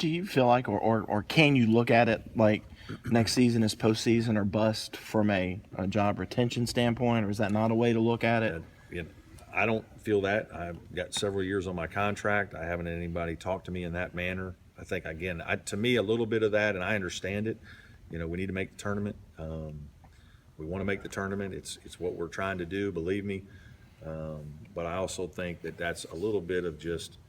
Do you feel like, or can you look at it like next season is postseason or bust from a job retention standpoint, or is that not a way to look at it? You know, I don't feel that. I've got several years on my contract. I haven't had anybody talk to me in that manner. I think, again, to me, a little bit of that, and I understand it. You know, we need to make the tournament. We want to make the tournament. It's what we're trying to do, believe me. But I also think that that's a little bit of just,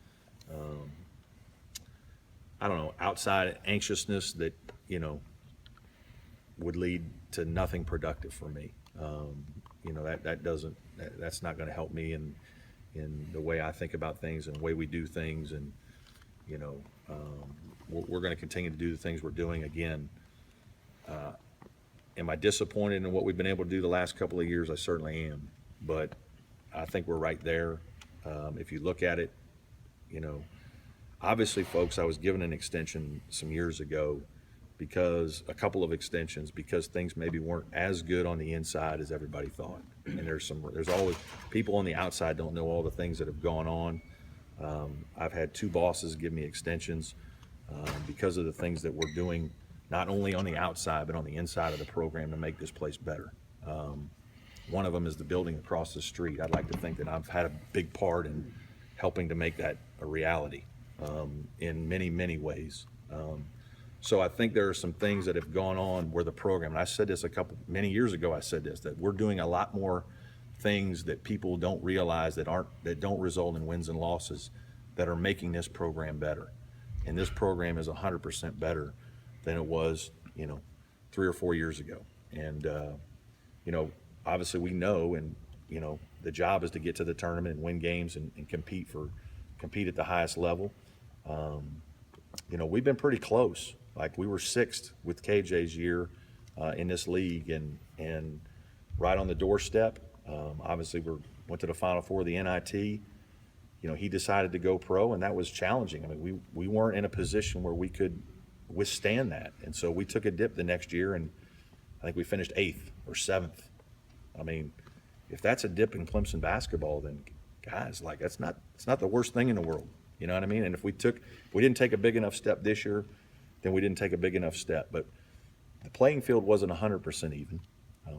I don't know, outside anxiousness that, you know, would lead to nothing productive for me. You know, that's not going to help me in the way I think about things and the way we do things. And, you know, we're going to continue to do the things we're doing. Again, am I disappointed in what we've been able to do the last couple of years? I certainly am. But I think we're right there. If you look at it, you know, obviously, folks, I was given an extension some years ago because a couple of extensions because things maybe weren't as good on the inside as everybody thought. And there's always people on the outside don't know all the things that have gone on. I've had two bosses give me extensions because of the things that we're doing, not only on the outside but on the inside of the program to make this place better. One of them is the building across the street. I'd like to think that I've had a big part in helping to make that a reality in many, many ways. So I think there are some things that have gone on where the program, and I said this many years ago, I said this, that we're doing a lot more things that people don't realize that don't result in wins and losses that are making this program better. And this program is 100% better than it was, you know, 3 or 4 years ago. And, you know, obviously we know, and, you know, the job is to get to the tournament and win games and compete at the highest level. You know, we've been pretty close. Like we were 6th with KJ's year in this league and right on the doorstep. Obviously we went to the Final Four of the NIT. You know, he decided to go pro, and that was challenging. I mean, we weren't in a position where we could withstand that. And so we took a dip the next year, and I think we finished 8th or 7th. I mean, if that's a dip in Clemson basketball, then guys, like it's not the worst thing in the world. You know what I mean? And if we didn't take a big enough step this year, then we didn't take a big enough step. But the playing field wasn't 100% even.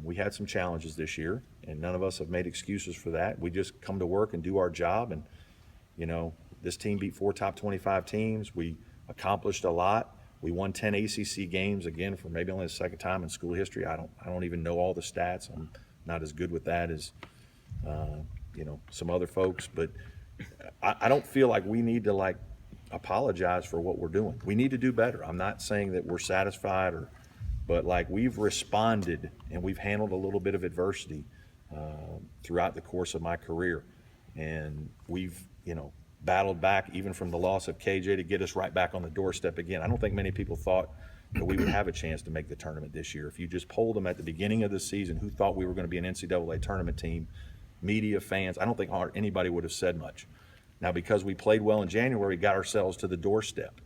We had some challenges this year, and none of us have made excuses for that. We just come to work and do our job. And, you know, this team beat 4 top 25 teams. We accomplished a lot. We won 10 ACC games, again, for maybe only the second time in school history. I don't even know all the stats. I'm not as good with that as, you know, some other folks. But I don't feel like we need to, like, apologize for what we're doing. We need to do better. I'm not saying that we're satisfied, but like we've responded and we've handled a little bit of adversity throughout the course of my career, and we've, you know, battled back even from the loss of KJ to get us right back on the doorstep again. I don't think many people thought that we would have a chance to make the tournament this year. If you just polled them at the beginning of the season who thought we were going to be an NCAA tournament team, media, fans, I don't think anybody would have said much. Now, because we played well in January, we got ourselves to the doorstep,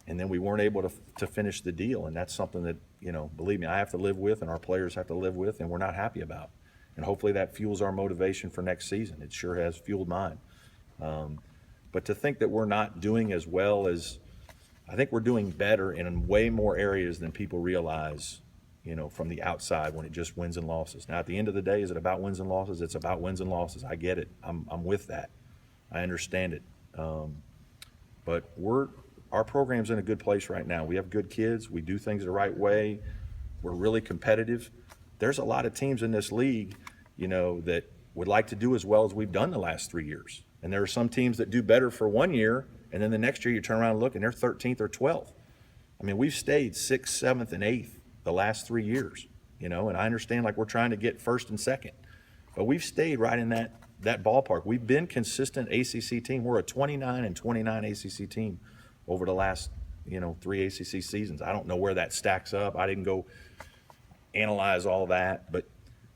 and then we weren't able to finish the deal. And that's something that, you know, believe me, I have to live with, and our players have to live with, and we're not happy about. And hopefully that fuels our motivation for next season. It sure has fueled mine. But to think that we're not doing as well as, I think we're doing better in way more areas than people realize, you know, from the outside when it just wins and losses. Now, at the end of the day, is it about wins and losses? It's about wins and losses. I get it. I'm with that. I understand it. But our program's in a good place right now. We have good kids. We do things the right way. We're really competitive. There's a lot of teams in this league, you know, that would like to do as well as we've done the last 3 years. And there are some teams that do better for 1 year, and then the next year you turn around and look, and they're 13th or 12th. I mean, we've stayed 6th, 7th, and 8th the last 3 years, you know, and I understand like we're trying to get 1st and 2nd. But we've stayed right in that ballpark. We've been consistent ACC team. We're a 29-29 ACC team over the last, you know, 3 ACC seasons. I don't know where that stacks up. I didn't go analyze all that, but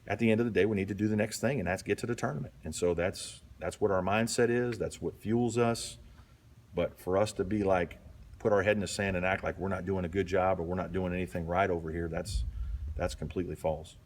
at the end of the day, we need to do the next thing, and that's get to the tournament. And so that's what our mindset is. That's what fuels us. But for us to be like, put our head in the sand and act like we're not doing a good job or we're not doing anything right over here, that's completely false.